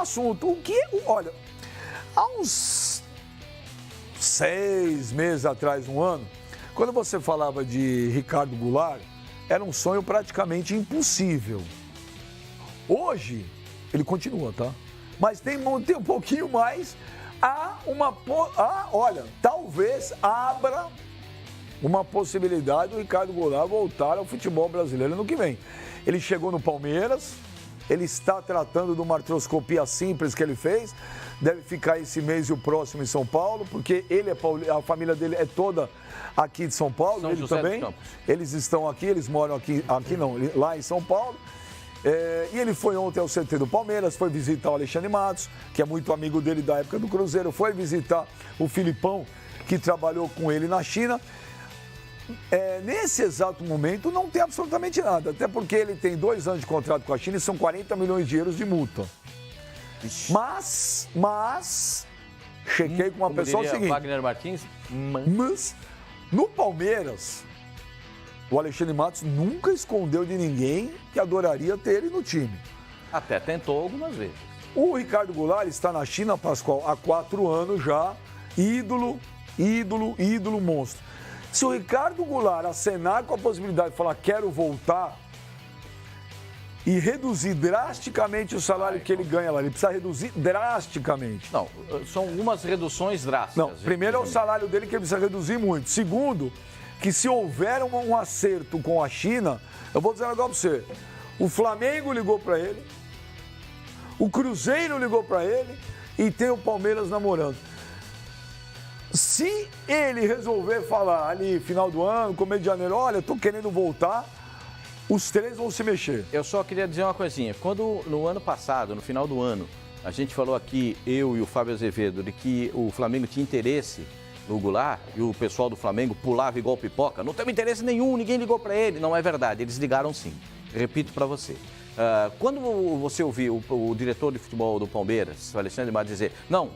assunto. Olha, há uns 6 meses atrás, um ano, quando você falava de Ricardo Goulart, era um sonho praticamente impossível. Hoje, ele continua, tá? Mas tem um pouquinho mais. Olha, talvez abra uma possibilidade do Ricardo Goulart voltar ao futebol brasileiro no que vem. Ele chegou no Palmeiras, ele está tratando de uma artroscopia simples que ele fez, deve ficar esse mês e o próximo em São Paulo, porque a família dele é toda aqui de São Paulo, ele também. Eles estão aqui, eles moram aqui não, lá em São Paulo. E ele foi ontem ao CT do Palmeiras, foi visitar o Alexandre Matos, que é muito amigo dele da época do Cruzeiro, foi visitar o Filipão, que trabalhou com ele na China. Nesse exato momento não tem absolutamente nada, até porque ele tem 2 anos de contrato com a China e são 40 milhões de euros de multa. Mas chequei com uma pessoa o seguinte. Wagner Martins, mas no Palmeiras, o Alexandre Matos nunca escondeu de ninguém que adoraria ter ele no time. Até tentou algumas vezes. O Ricardo Goulart está na China, Pascoal, há 4 anos já, ídolo, monstro. Se o Ricardo Goulart acenar com a possibilidade de falar quero voltar e reduzir drasticamente o salário que ele ganha lá, ele precisa reduzir drasticamente. Não, são algumas reduções drásticas. Não, primeiro é o salário dele que ele precisa reduzir muito. Segundo, que se houver um acerto com a China, eu vou dizer um negócio pra você, o Flamengo ligou para ele, o Cruzeiro ligou para ele e tem o Palmeiras namorando. Se ele resolver falar ali, final do ano, começo de janeiro, olha, eu tô querendo voltar, os 3 vão se mexer. Eu só queria dizer uma coisinha. Quando no ano passado, no final do ano, a gente falou aqui, eu e o Fábio Azevedo, de que o Flamengo tinha interesse no Goulart e o pessoal do Flamengo pulava igual pipoca, não teve interesse nenhum, ninguém ligou para ele. Não é verdade, eles ligaram sim. Repito para você. Quando você ouviu o diretor de futebol do Palmeiras, o Alexandre Matos, dizer não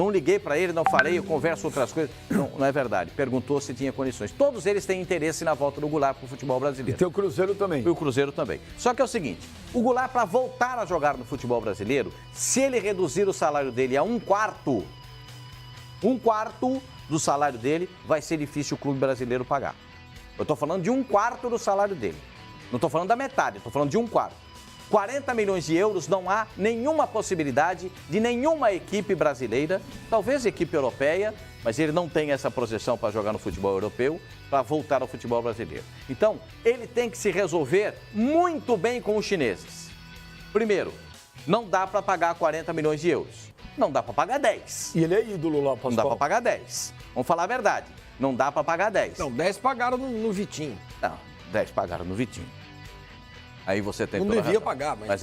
liguei para ele, não falei, eu converso outras coisas. Não é verdade. Perguntou se tinha condições. Todos eles têm interesse na volta do Goulart para o futebol brasileiro. E tem o Cruzeiro também. E o Cruzeiro também. Só que é o seguinte, o Goulart, para voltar a jogar no futebol brasileiro, se ele reduzir o salário dele a 1/4 do salário dele, vai ser difícil o clube brasileiro pagar. Eu estou falando de 1/4 do salário dele. Não estou falando da metade, estou falando de 1/4. 40 milhões de euros, não há nenhuma possibilidade de nenhuma equipe brasileira, talvez equipe europeia, mas ele não tem essa projeção para jogar no futebol europeu, para voltar ao futebol brasileiro. Então, ele tem que se resolver muito bem com os chineses. Primeiro, não dá para pagar 40 milhões de euros. Não dá para pagar 10. E ele é ídolo lá, Pascoal. Não dá para pagar 10. Vamos falar a verdade. Não dá para pagar 10. Não, 10 pagaram no Vitinho. Não, 10 pagaram no Vitinho. Aí você tem não toda devia razão. pagar, mas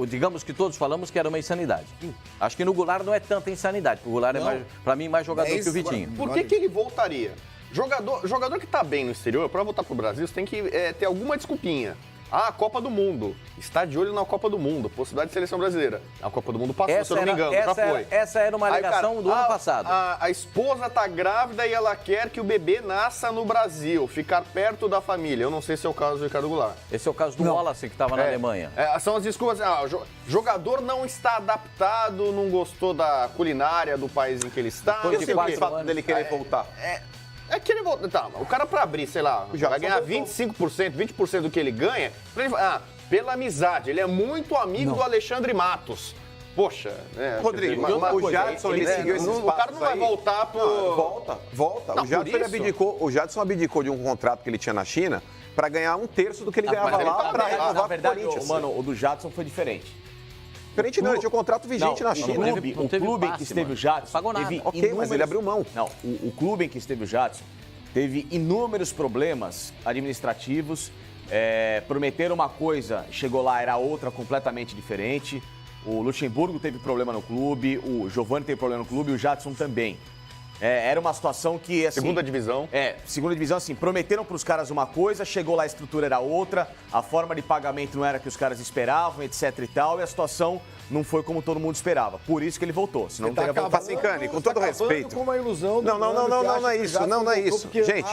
digamos que todos falamos que era uma insanidade. Acho que no Goulart não é tanta insanidade, porque o Goulart é, para mim, mais jogador que o Vitinho. Por que ele voltaria? Jogador que tá bem no exterior, para voltar pro Brasil, você tem que ter alguma desculpinha. Ah, Copa do Mundo. Está de olho na Copa do Mundo. Possibilidade de seleção brasileira. A Copa do Mundo passou, se eu não me engano, já foi. Essa era uma alegação do ano passado. A esposa tá grávida e ela quer que o bebê nasça no Brasil, ficar perto da família. Eu não sei se é o caso do Ricardo Goulart. Esse é o caso do Wallace, que estava na Alemanha. São as desculpas. Jogador não está adaptado, não gostou da culinária do país em que ele está. Por que o fato dele querer voltar? É que ele volta. Tá, o cara pra abrir, sei lá, vai ganhar 25%, 20% do que ele ganha. Pela amizade. Ele é muito amigo do Alexandre Matos. Poxa, Rodrigo, o Jadson ele seguiu esse espaço. O cara não vai voltar pro. Volta. Não, o Jadson abdicou de um contrato que ele tinha na China para ganhar 1/3 do que ele ganhava lá para renovar na verdade, com o Corinthians. Mano, o do Jadson foi diferente. Diferente não, ele tinha um contrato vigente na China. O clube em que esteve o Jadson pagou nada. teve Ok, mas ele abriu mão. Não, o clube em que esteve o Jadson teve inúmeros problemas administrativos. Prometeram uma coisa, chegou lá, era outra completamente diferente. O Luxemburgo teve problema no clube, o Giovani teve problema no clube e o Jadson também. Era uma situação que, assim... Segunda divisão. Segunda divisão, assim, prometeram para os caras uma coisa, chegou lá, a estrutura era outra, a forma de pagamento não era que os caras esperavam, etc e tal, e a situação não foi como todo mundo esperava. Por isso que ele voltou. Senão não teria voltado. Facincani, com todo respeito. Com uma ilusão do Não é isso. Não é isso. Gente,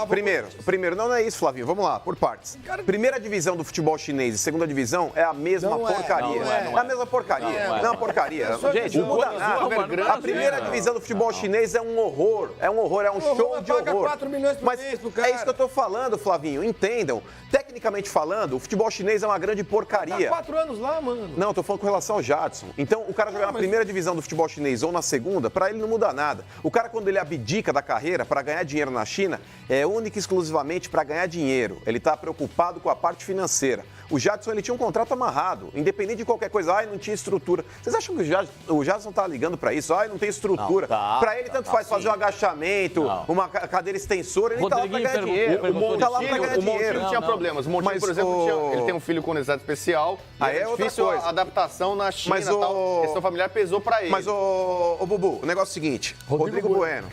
primeiro, não é isso, Flavinho. Vamos lá, por partes. Primeira divisão do futebol chinês e segunda divisão é a mesma porcaria. É a mesma porcaria. Não é uma porcaria. Gente, não muda nada. A primeira divisão do futebol chinês é um horror. É um show de horror. 4 milhões por mês pro cara. É isso que eu tô falando, Flavinho. Entendam. Tecnicamente falando, o futebol chinês é uma grande porcaria. Tá 4 anos lá, mano. Não, eu tô falando com relação ao Jadson. Então, o cara jogar na primeira divisão do futebol chinês ou na segunda, pra ele não muda nada. O cara, quando ele abdica da carreira pra ganhar dinheiro na China, é única e exclusivamente pra ganhar dinheiro. Ele tá preocupado com a parte financeira. O Jadson, ele tinha um contrato amarrado, independente de qualquer coisa. Não tinha estrutura. Vocês acham que o Jadson tá ligando pra isso? Não tem estrutura. Pra ele, tanto faz fazer um agachamento, uma cadeira extensora, ele tá lá pra ganhar dinheiro. O Montinho tinha problemas. O Montinho, por exemplo, ele tem um filho com necessidade especial. É difícil a adaptação na China e tal. A questão familiar pesou pra ele. Mas, ô Bubu, o negócio é o seguinte. Rodrigo Bueno.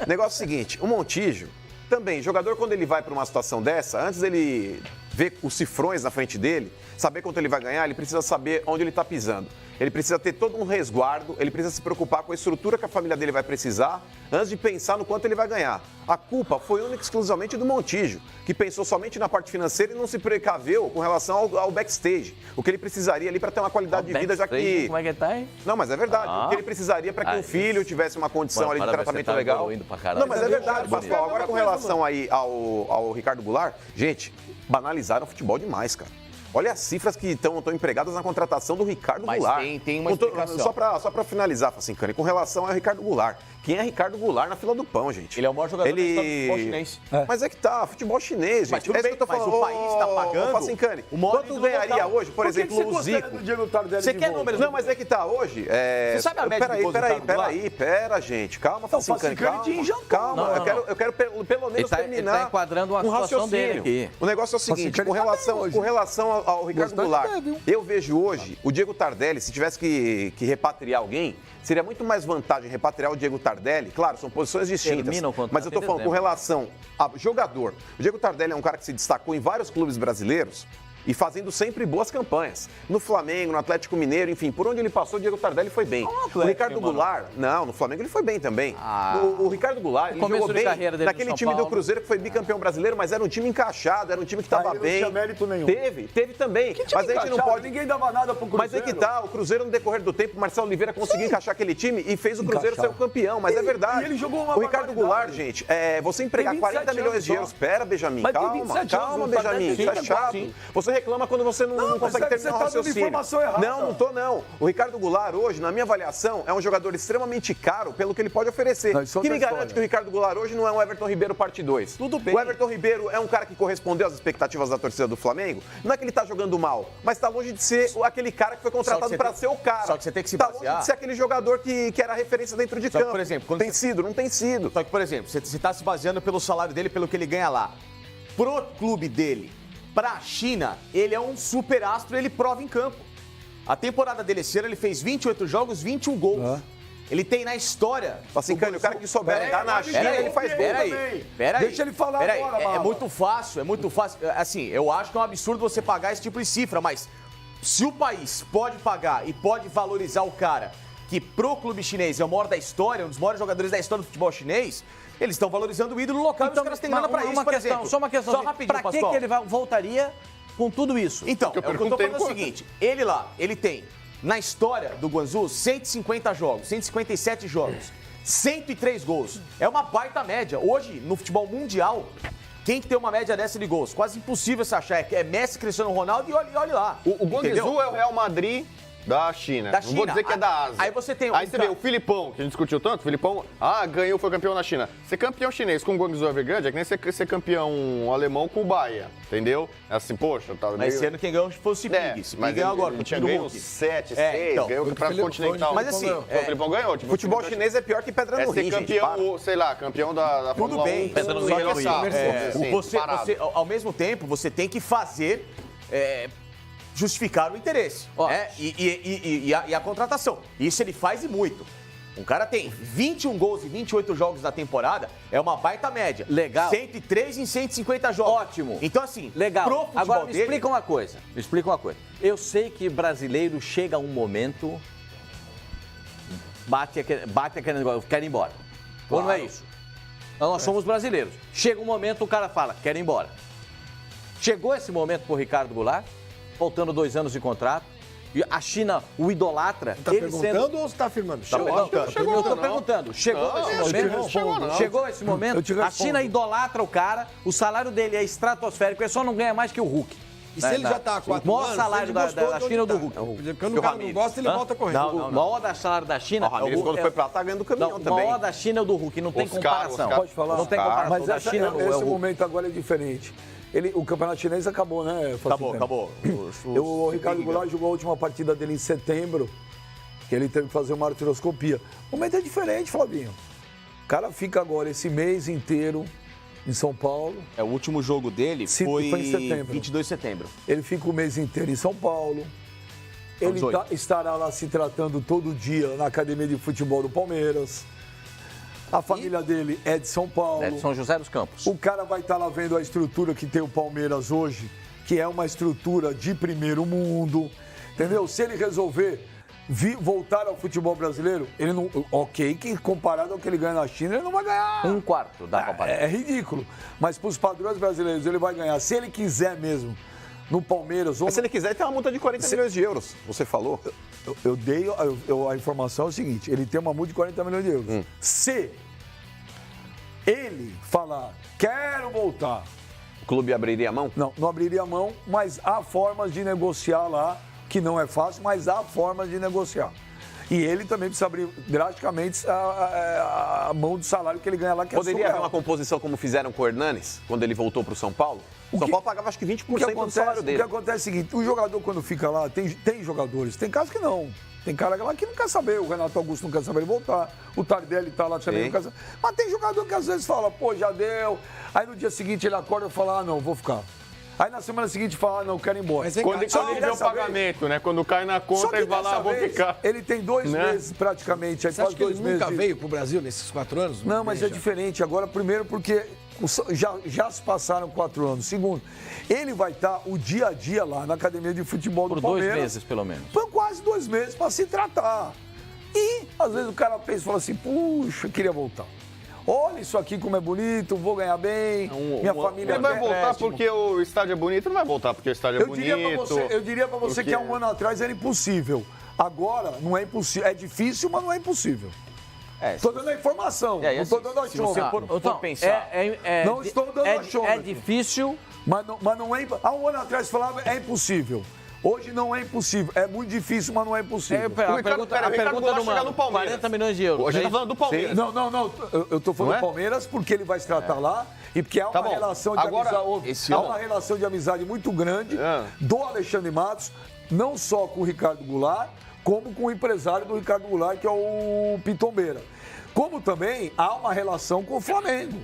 O negócio é o seguinte. O Montijo, também, jogador, quando ele vai pra uma situação dessa, antes dele ver os cifrões na frente dele, saber quanto ele vai ganhar, ele precisa saber onde ele tá pisando. Ele precisa ter todo um resguardo, ele precisa se preocupar com a estrutura que a família dele vai precisar, antes de pensar no quanto ele vai ganhar. A culpa foi única e exclusivamente do Montijo, que pensou somente na parte financeira e não se precaveu com relação ao backstage. O que ele precisaria ali para ter uma qualidade de vida, já que... Como é que tá, hein? Não, mas é verdade. O que ele precisaria para que o filho tivesse uma condição ali de tratamento legal. Não, mas é verdade, Pascoal. Agora, com relação aí ao Ricardo Goulart, gente, banalizaram o futebol demais, cara. Olha as cifras que estão empregadas na contratação do Ricardo Goulart. Mas tem uma explicação. Só pra finalizar, Facincani, com relação ao Ricardo Goulart. Quem é Ricardo Goulart na fila do pão, gente? Ele é o maior jogador do futebol chinês. Mas é que tá, futebol chinês, gente. Mas tudo bem, que eu tô falando. mas o país tá pagando. Facincani, quanto ganharia hoje, por exemplo, o Zico? Você quer números? Não, mas é que tá hoje. Você sabe a média Pera, gente. Calma, Facincani, calma. Eu quero pelo menos terminar. Ele tá enquadrando uma situação dele aqui. O negócio é o seguinte, com relação ao Ricardo Goulart, eu vejo hoje o Diego Tardelli, se tivesse que repatriar alguém, seria muito mais vantagem repatriar o Diego Tardelli. Claro, são posições distintas, mas eu tô falando com relação a jogador. O Diego Tardelli é um cara que se destacou em vários clubes brasileiros e fazendo sempre boas campanhas. No Flamengo, no Atlético Mineiro, enfim, por onde ele passou, o Diego Tardelli foi bem. O Ricardo Goulart, no Flamengo ele foi bem também. O Ricardo Goulart, ele jogou bem naquele time do Cruzeiro que foi bicampeão brasileiro, mas era um time encaixado, era um time que estava bem. Não tinha mérito nenhum. Teve também. Mas a gente não pode... Ninguém dava nada pro Cruzeiro. Mas é que tá, o Cruzeiro no decorrer do tempo, o Marcelo Oliveira conseguiu encaixar aquele time e fez o Cruzeiro ser o campeão, mas é verdade. E ele jogou uma o Ricardo Goulart, gente, você empregar 40 milhões de euros, espera, Benjamin, calma, Benjamin, isso é chato. Você reclama quando você não consegue terminar o raciocínio. Não. O Ricardo Goulart hoje, na minha avaliação, é um jogador extremamente caro pelo que ele pode oferecer. Que me garante que o Ricardo Goulart hoje não é um Everton Ribeiro parte 2. Tudo bem. O Everton Ribeiro é um cara que correspondeu às expectativas da torcida do Flamengo. Não é que ele tá jogando mal, mas tá longe de ser aquele cara que foi contratado para ser o cara. Só que você tem que se basear. basear. Tá longe de ser aquele jogador que era referência dentro de campo. Por exemplo, não tem sido. Só que, por exemplo, você tá se baseando pelo salário dele, pelo que ele ganha lá. Pro clube dele, pra China, ele é um super astro e ele prova em campo. A temporada dele esse ano, ele fez 28 jogos, 21 gols. Ele tem na história. Assim, o cara que souber andar na China, ele faz gol também. Deixa ele falar agora, é muito fácil. Assim, eu acho que é um absurdo você pagar esse tipo de cifra, mas se o país pode pagar e pode valorizar o cara que pro clube chinês é o maior da história, um dos maiores jogadores da história do futebol chinês, eles estão valorizando o ídolo local, então, e os caras têm grana pra isso, por exemplo. Só uma questão, só rapidinho, pra que ele voltaria com tudo isso? Então, o que eu tô falando é o seguinte, ele tem, na história do Guangzhou, 150 jogos, 157 jogos, 103 gols. É uma baita média. Hoje, no futebol mundial, quem que tem uma média dessa de gols? Quase impossível você achar. É Messi, Cristiano Ronaldo e olhe lá. O Guangzhou é o Real Madrid da China. Não vou dizer que é da Ásia. Aí você tem Aí você vê o Filipão, que a gente discutiu tanto. O Filipão, ganhou, foi campeão na China. Ser campeão chinês com o Guangzhou Evergrande é que nem ser campeão alemão com o Bahia, entendeu? É assim, poxa... Tá mas esse ano quem ganhou foi o Cipig. Mas ganhou agora. Ele tinha ganho 7, 6, ganhou o Campeonato Continental. Mas assim... O Filipão ganhou. Tipo, futebol chinês é pior que pedra no rim, campeão, sei lá, campeão da Fórmula 1. Tudo bem. Pedra no rim. Você, ao mesmo tempo, você tem que fazer... justificar o interesse e a contratação. Isso ele faz e muito. Um cara tem 21 gols em 28 jogos na temporada, é uma baita média. Legal. 103 em 150 jogos. Ótimo. Então, assim, legal. pro futebol Agora, me dele... explica uma coisa. Eu sei que brasileiro chega a um momento, bate aquele negócio, quer ir embora. Ou não é isso? Nós somos brasileiros. Chega um momento, o cara fala, quer ir embora. Chegou esse momento pro Ricardo Goulart, faltando 2 anos de contrato, e a China o idolatra. Tá perguntando ou você tá afirmando? Eu tô perguntando. Chegou esse momento, a China idolatra o cara, o salário dele é estratosférico, ele só não ganha mais que o Hulk. E se ele já tá há 4 anos, o maior salário da China é o do Hulk. Quando o cara não gosta, ele volta correndo. O maior salário da China... O Ramires, quando foi pra lá, tá ganhando o caminhão também. O maior da China é o do Hulk, não tem comparação. Pode falar. Não tem comparação. Mas da China não é o esse Hulk. momento agora é diferente. O campeonato chinês acabou, né? Acabou. O Ricardo Goulart jogou a última partida dele em setembro, que ele teve que fazer uma artroscopia. O momento é diferente, Flavinho. O cara fica agora esse mês inteiro em São Paulo. O último jogo dele foi em setembro. 22 de setembro. Ele fica o mês inteiro em São Paulo. Ele estará lá se tratando todo dia na academia de futebol do Palmeiras. A família dele é de São Paulo. É de São José dos Campos. O cara vai estar lá vendo a estrutura que tem o Palmeiras hoje, que é uma estrutura de primeiro mundo. Entendeu? Se ele resolver voltar ao futebol brasileiro, ele não. Ok, que comparado ao que ele ganha na China, ele não vai ganhar. 1/4 da comparação. É ridículo. Mas para os padrões brasileiros, ele vai ganhar. Se ele quiser mesmo, no Palmeiras. Mas se ele quiser, ele tem uma multa de 40 milhões de euros. Você falou. Eu dei. A informação é o seguinte: ele tem uma multa de 40 milhões de euros. Se ele falar, quero voltar. O clube abriria a mão? Não abriria a mão, mas há formas de negociar lá, que não é fácil, mas há formas de negociar. E ele também precisa abrir drasticamente a mão do salário que ele ganha lá, que Poderia é haver uma composição como fizeram com o Hernanes, quando ele voltou para o São Paulo? O São Paulo pagava acho que 20% do salário dele. O que acontece é o seguinte, o jogador quando fica lá, tem jogadores, tem casos que não. Tem cara lá que não quer saber, o Renato Augusto não quer saber ele voltar, o Tardelli tá lá também, não quer saber. Mas tem jogador que às vezes fala, pô, já deu. Aí no dia seguinte ele acorda e fala, não, vou ficar. Aí na semana seguinte fala, não, quero ir embora. Quando ele vê o pagamento, né? Quando cai na conta, ele vai lá, vou ficar. Ele tem 2 meses praticamente. Você acha que ele nunca veio pro Brasil nesses 4 anos? Não, mas é diferente. Agora, primeiro porque já se passaram 4 anos. Segundo, ele vai estar o dia a dia lá na academia de futebol do Palmeiras. Por 2 meses, pelo menos. Por quase 2 meses para se tratar. E, às vezes, o cara pensa e fala assim, puxa, eu queria voltar. Olha isso aqui como é bonito, vou ganhar bem, minha família... Ele vai voltar porque o estádio é bonito? Não vai voltar porque o estádio é bonito? Eu diria pra você que há 1 ano atrás era impossível. Agora, não é impossível. É difícil, mas não é impossível. Estou dando a informação, não estou dando a choma. Se você for pensar... Não estou dando a choma. É difícil... Mas não é... Há 1 ano atrás falava é impossível. Hoje não é impossível. É muito difícil, mas não é impossível. A pergunta é chegar no Palmeiras. 40 milhões de euros. A gente tá falando do Palmeiras. Não. Eu tô falando do Palmeiras porque ele vai se tratar lá e porque há uma relação de amizade. Há uma relação de amizade muito grande do Alexandre Matos, não só com o Ricardo Goulart, como com o empresário do Ricardo Goulart, que é o Pitombeira. Como também há uma relação com o Flamengo.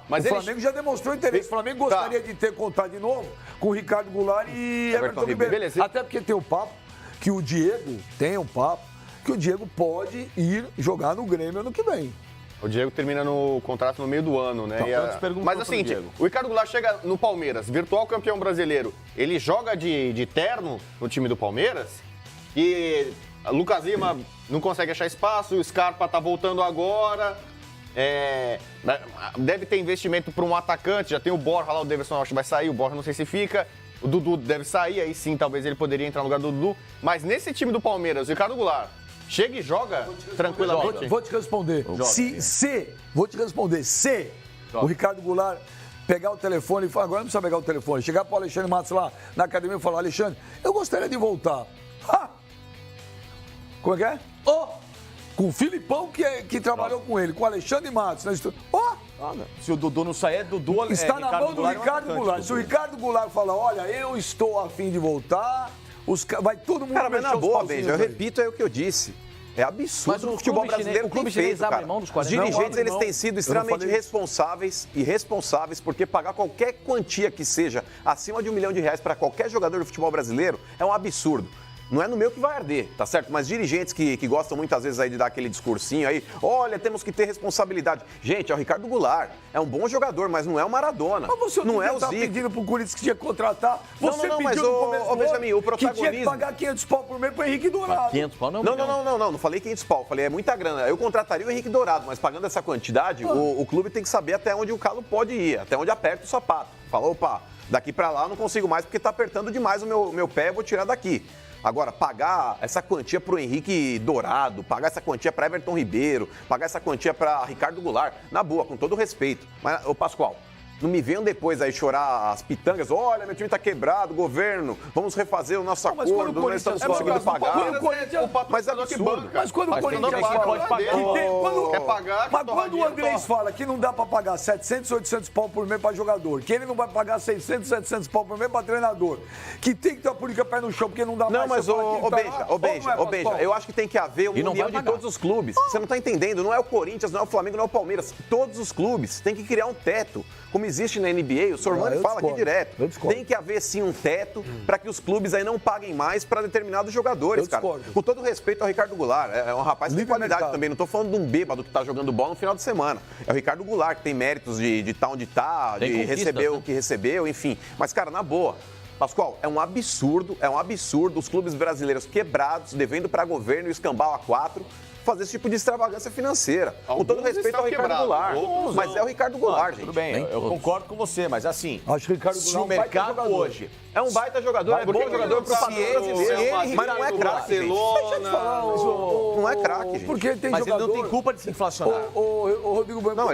Mas o Flamengo já demonstrou interesse. O Flamengo gostaria de ter contato de novo com o Ricardo Goulart e Everton Ribeiro. Beleza. Até porque tem o papo que o Diego, que o Diego pode ir jogar no Grêmio ano que vem. O Diego termina no contrato no meio do ano, né? Mas assim, o Ricardo Goulart chega no Palmeiras, virtual campeão brasileiro. Ele joga de terno no time do Palmeiras e Lucas Lima não consegue achar espaço, o Scarpa tá voltando agora. Deve ter investimento para um atacante, já tem o Borja lá, o Davidson acho que vai sair, o Borja não sei se fica, o Dudu deve sair, aí sim, talvez ele poderia entrar no lugar do Dudu, mas nesse time do Palmeiras, o Ricardo Goulart chega e joga tranquilamente. Vou te responder. Se o Ricardo Goulart pegar o telefone e falar, agora não precisa pegar o telefone, chegar para o Alexandre Matos lá na academia e falar, Alexandre, eu gostaria de voltar. Como é que é? Com o Filipão, que trabalhou com ele, com o Alexandre Matos. Se o Dudu não sair, Dudu... Está na mão do Ricardo Goulart. Se o Ricardo Goulart falar, olha, eu estou a fim de voltar, vai todo mundo... Cara, mas na boa, Benja, eu repito o que eu disse. É absurdo o futebol brasileiro o clube chinês abre mão dos 40 Os dirigentes, eles têm sido extremamente responsáveis porque pagar qualquer quantia que seja acima de R$1 milhão para qualquer jogador do futebol brasileiro é um absurdo. Não é no meu que vai arder, tá certo? Mas dirigentes que gostam muitas vezes aí de dar aquele discursinho aí, olha, temos que ter responsabilidade. Gente, é o Ricardo Goulart, é um bom jogador, mas não é o Maradona. Mas você não é o tá Zico. pedindo pro Corinthians que tinha que contratar. Você não, mas pediu no começo do ano Benjamin, o que tinha que protagonismo... pagar 500 pau por mês pro Henrique Dourado. 500 pau não é um milhão. Não falei 500 pau, falei é muita grana. Eu contrataria o Henrique Dourado, mas pagando essa quantidade, o clube tem que saber até onde o calo pode ir, até onde aperta o sapato. Fala, opa, daqui pra lá eu não consigo mais porque tá apertando demais o meu pé, eu vou tirar daqui. Agora, pagar essa quantia pro Henrique Dourado, pagar essa quantia para Everton Ribeiro, pagar essa quantia para Ricardo Goulart, na boa, com todo respeito. Mas, ô Pascoal, não me venham depois aí chorar as pitangas. Olha, meu time tá quebrado, governo, vamos refazer o nosso acordo, nós estamos conseguindo pagar. Mas é absurdo. Mas quando o Corinthians pode pagar. Quer pagar, mas quando o Andrés fala que não dá pra pagar 700, 800 pau por mês pra jogador, que ele não vai pagar 600, 700 pau por mês pra treinador, que tem que ter a política pé no chão porque não dá mais... Não, mas ô Benja, eu acho que tem que haver uma união de todos os clubes. Você não tá entendendo, não é o Corinthians, não é o Flamengo, não é o Palmeiras. Todos os clubes têm que criar um teto. Como existe na NBA, o Sormani fala aqui direto. Tem que haver sim um teto para que os clubes aí não paguem mais para determinados jogadores, cara. Com todo respeito ao Ricardo Goulart, é um rapaz que tem qualidade também. Não estou falando de um bêbado que está jogando bola no final de semana. É o Ricardo Goulart que tem méritos de estar onde está, de receber o que recebeu, enfim. Mas, cara, na boa. Pascoal, é um absurdo os clubes brasileiros quebrados, devendo para governo e escambau a 4, fazer esse tipo de extravagância financeira. Com todo respeito ao Ricardo Goulart. Mas é o Ricardo Goulart, gente. Tudo bem, eu concordo com você, mas assim, acho que o Ricardo se o mercado hoje é um baita jogador, é bom jogador pro padrão brasileiro, mas não é craque, gente. Não é craque, gente. Porque tem mas jogador... ele não tem culpa de se inflacionar. Ô, Rodrigo Bueno,